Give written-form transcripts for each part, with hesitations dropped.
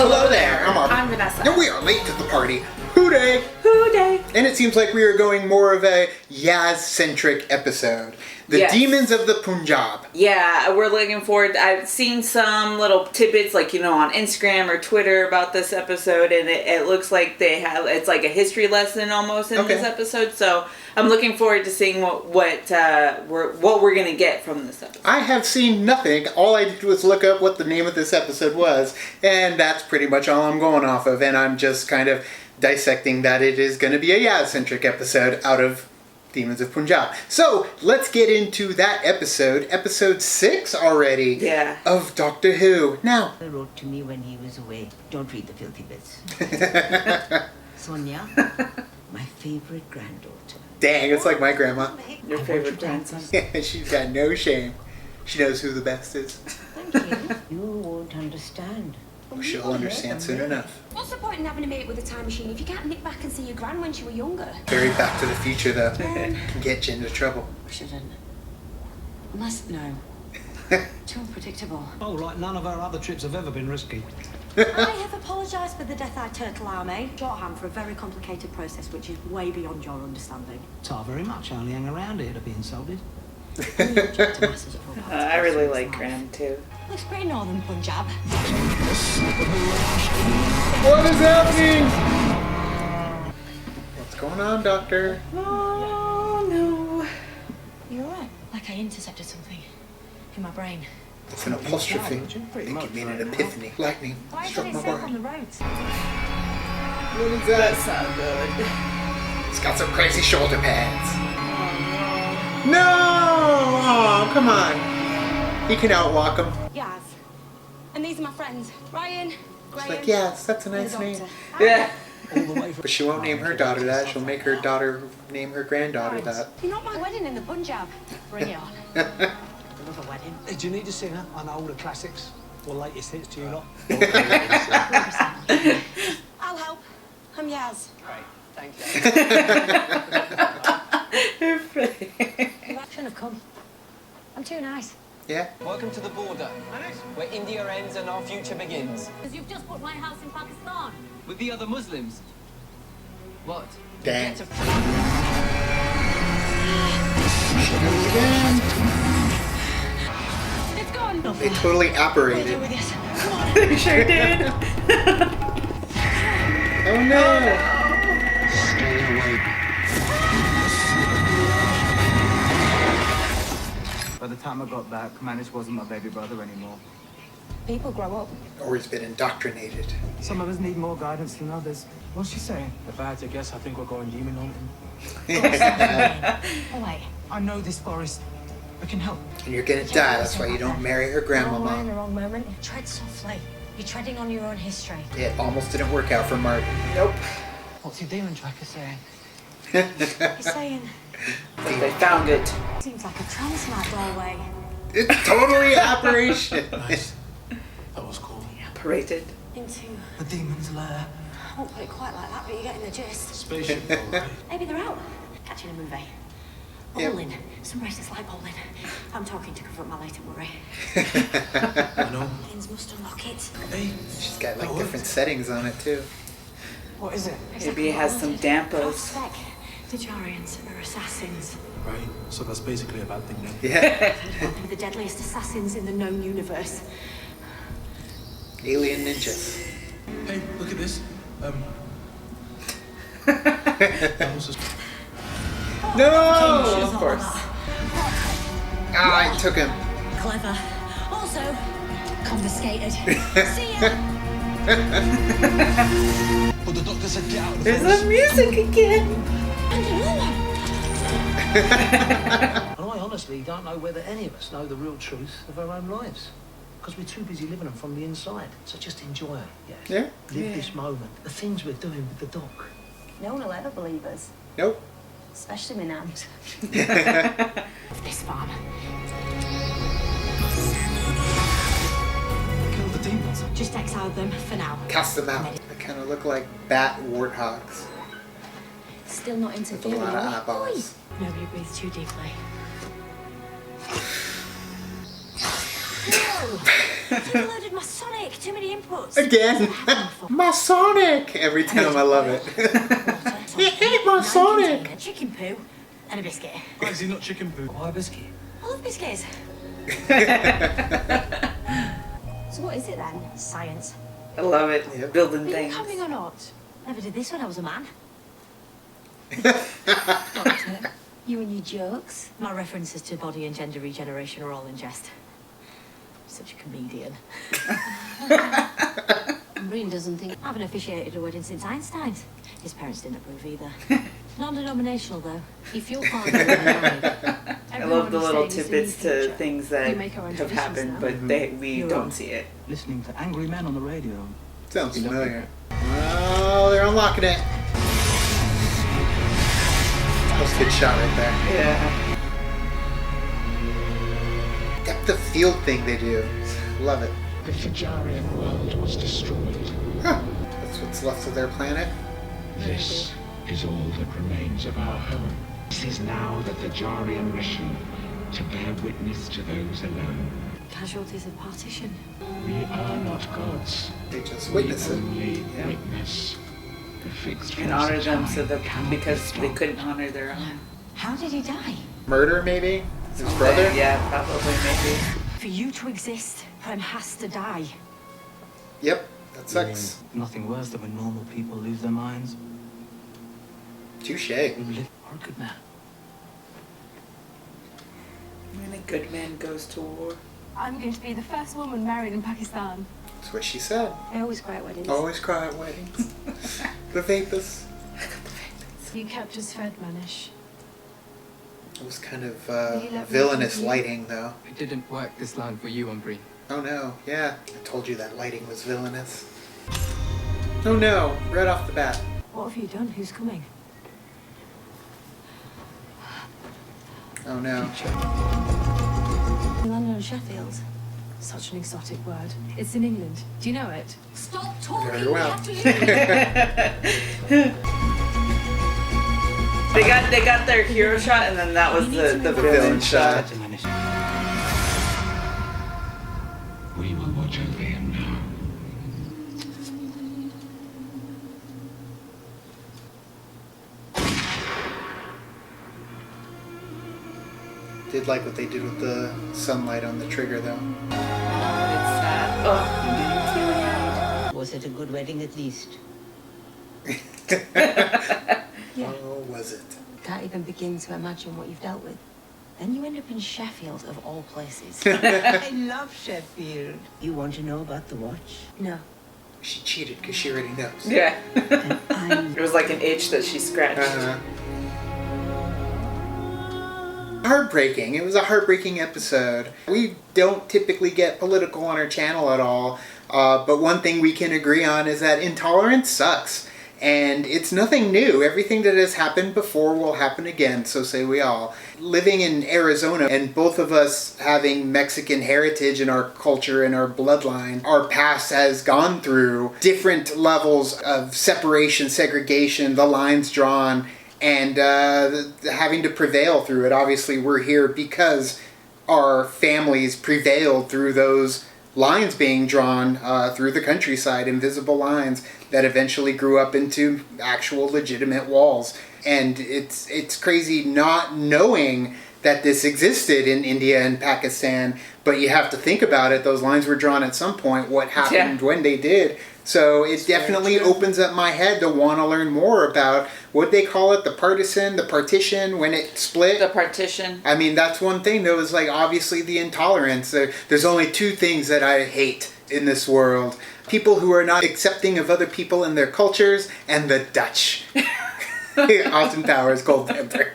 Hello there. I'm Vanessa. And we are late to the party. Hooday! Hooday! And it seems like we are going more of a Yaz-centric episode. The Yes. Demons of the Punjab. Yeah, we're looking forward. I've seen some little tidbits, like, on Instagram or Twitter about this episode, and it looks like it's like a history lesson almost in this episode. So I'm looking forward to seeing what we're gonna get from this episode. I have seen nothing. All I did was look up what the name of this episode was, and that's pretty much all I'm going off of. And I'm just kind of dissecting that it is going to be a Yaz-centric episode out of Demons of Punjab. So let's get into that episode 6 already. Yeah. Of Doctor Who. Now, He wrote to me when he was away. Don't read the filthy bits. Sonia, my favorite granddaughter. dang, it's like my grandma. Your favorite grandson? Yeah, she's got no shame. She knows who the best is. Thank you. You won't understand. She'll understand soon enough. What's the point in having a mate with a time machine if you can't nip back and see your gran when she were younger? Very Back to the Future, though. Can get you into trouble. Shouldn't. Must know. Too unpredictable. Oh, like none of our other trips have ever been risky. I have apologised for the Death-Eyed Turtle Army. Shorthand for a very complicated process which is way beyond your understanding. Tar very much. I only hang around here to be insulted. I really like Gran too. Looks pretty northern Punjab. What is happening? What's going on, Doctor? Oh no. You're alright. Like I intercepted something in my brain. It's an apostrophe. I think you mean an epiphany. Lightning Why struck did my it sail on the brain. roads? What is that? That's not good. It's got some crazy shoulder pads. No! Oh, come on. He can outwalk him. Yaz. And these are my friends. Ryan, She's Graham, like, yes, that's a and the nice name. doctor. Yeah. All the way from... But she won't name her daughter that. She'll make her daughter name her granddaughter that. You're not my wedding in the Punjab. Bring it on. Another wedding. Hey, do you need a singer? I know all the classics. Or latest hits, do you not? I'll help. I'm Yaz. Great, thank you. You shouldn't have come. I'm too nice. Yeah? Welcome to the border, where India ends and our future begins. Because you've just put my house in Pakistan. With the other Muslims. What? Dang. Get a- It's gone. They totally apparated. With this. They sure did. Oh no! Stay away. By the time I got back, Manish wasn't my baby brother anymore. People grow up. Or he's been indoctrinated. Some of us need more guidance than others. What's she saying? If I had to guess, I think we're going demon hunting. Oh, wait. I know this forest. We can help. And you're gonna die, that's why you don't marry her Wrong man in grandmama. the wrong moment. Tread softly. You're treading on your own history. It almost didn't work out for Martin. Nope. What's your demon tracker saying? You're saying, They found it. seems like a trance in that doorway. It's totally apparition. Nice. That was cool. Paraded. Into, The demon's lair. I won't put it quite like that, but you're getting the gist. Spaceship, all right. Maybe they're out. Catching a movie. Yep. Bowling. Some races like bowling. I'm talking to confront my later worry. I know. Lins must unlock it. Hey, She's got like different settings on it too. What is it? Maybe it has some dampos. Spec. The Jarians are assassins. right. So that's basically a bad thing then. Yeah. They're the deadliest assassins in the known universe. Alien ninjas. Hey, look at this. That was just... No! Of course. Ah, I took him. Clever. Also, confiscated. See ya. But the doctor said get out of the There's forest. the music again. And another one. And I honestly don't know whether any of us know the real truth of our own lives. Because we're too busy living them from the inside. So just enjoy it, Yeah? Live this moment. The things we're doing with the doc. No one will ever believe us. Nope. Especially me nams. This farm. Kill the demons. Just exile them for now. Cast them out. They kind of look like bat warthogs. Still not With a interfering. lot of are we? eyeballs. Nobody breathes too deeply. You loaded my Sonic. Too many inputs. Again, my Sonic. Every time I love it. You hate my Sonic. Chicken poo and a biscuit. Why is he not chicken poo? Why a biscuit? I love biscuits. So what is it then? Science. I love it. Yep. Building Are you things. coming or not? Never did this when I was a man. Doctor, you and your jokes. My references to body and gender regeneration are all in jest. Such a comedian. Breen doesn't think I haven't officiated a wedding since Einstein's. His parents didn't approve either. Non-denominational though. If you're fine with married, I love the little tidbits to things that have happened, but we don't see it. Listening to angry men on the radio. Sounds familiar. Oh, they're unlocking it. That was a good shot right there. Yeah. Depth of field thing they do. Love it. The Fajarian world was destroyed. Huh. That's what's left of their planet. This is all that remains of our home. This is now the Fajarian mission to bear witness to those alone. Casualties of partition. We are not gods. They just We witness it. only witness the fixed And honor force of them time so that cannot because be they stopped. couldn't honor their own. How did he die? Murder, maybe? His brother? Yeah, probably maybe. For you to exist, Prem has to die. Yep, that sucks. Nothing worse than when normal people lose their minds. Touche. Who live are a good man. When a good man goes to war. I'm going to be the first woman married in Pakistan. That's what she said. I always cry at weddings. Always cry at weddings. The vapors. You kept us fed, Manish. It was kind of Will you let me villainous continue? lighting, though. It didn't work this line for you, Umbri. Oh no, yeah. I told you that lighting was villainous. Oh no, right off the bat. What have you done? Who's coming? Oh no. You landed on Sheffield. Such an exotic word. It's in England. Do you know it? Stop talking. Very well. You have to leave. They got their hero shot, and then that was the villain villain shot. shot. We will watch over him now. Did like what they did with the sunlight on the trigger, though. It's sad. Oh. Was it a good wedding at least? Oh, was it? Can't even begin to imagine what you've dealt with. Then you end up in Sheffield, of all places. I love Sheffield. You want to know about the watch? No. She cheated because she already knows. Yeah. I'm It was like an itch that she scratched. Heartbreaking. It was a heartbreaking episode. We don't typically get political on our channel at all, but one thing we can agree on is that intolerance sucks. And it's nothing new. Everything that has happened before will happen again, so say we all. Living in Arizona, and both of us having Mexican heritage in our culture and our bloodline, our past has gone through different levels of separation, segregation, the lines drawn, and having to prevail through it. Obviously, we're here because our families prevailed through those lines being drawn through the countryside, invisible lines that eventually grew up into actual legitimate walls. And it's crazy not knowing that this existed in India and Pakistan, but you have to think about it. Those lines were drawn at some point, what happened when they did. So it definitely opens up my head to want to learn more about what they call it, the partition, when it split. The partition. I mean, that's one thing, though, is like obviously the intolerance. There's only two things that I hate in this world. People who are not accepting of other people and their cultures, and the Dutch. Austin Powers, Gold Panther.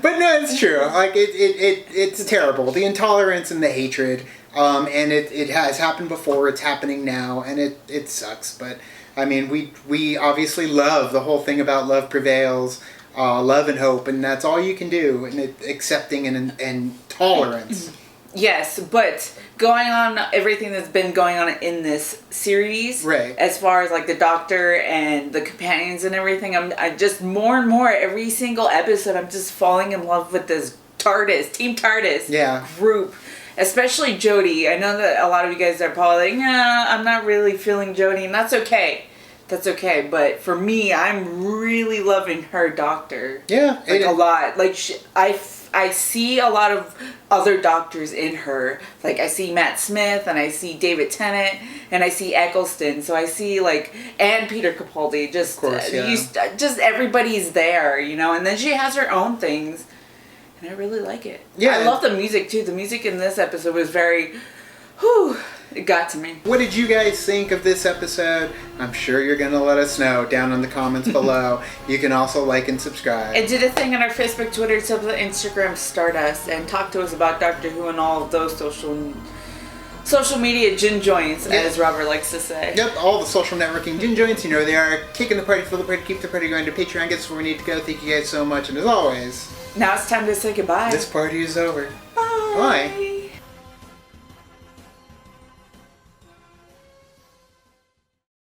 But no, it's true. Like it's terrible. The intolerance and the hatred. And it has happened before, it's happening now, and it sucks. But I mean, we obviously love the whole thing about love prevails, love and hope, and that's all you can do, and accepting and tolerance. Yes, but going on everything that's been going on in this series, Right. as far as like the doctor and the companions and everything, I just more and more every single episode I'm just falling in love with this Tardis, Team Tardis Yeah. group. especially Jodie. I know that a lot of you guys are probably like, nah, I'm not really feeling Jodie, and that's okay. That's okay, but for me, I'm really loving her doctor. Yeah. Like, a lot. Like, I see a lot of other doctors in her. Like, I see Matt Smith, and I see David Tennant, and I see Eccleston. So I see, like, and Peter Capaldi. Just, of course, yeah. Just everybody's there, you know? And then she has her own things, and I really like it. Yeah. I love the music, too. The music in this episode was very, whew, it got to me. What did you guys think of this episode? I'm sure you're going to let us know down in the comments below. You can also like and subscribe. And did a thing on our Facebook, Twitter, Instagram, Stardust, and talk to us about Doctor Who and all of those social media gin joints, as Robert likes to say. Yep, all the social networking gin joints, you know they are. Kicking the party, fill the party, keep the party going to Patreon. Gets where we need to go. Thank you guys so much, and as always, now it's time to say goodbye. this party is over. Bye. Bye.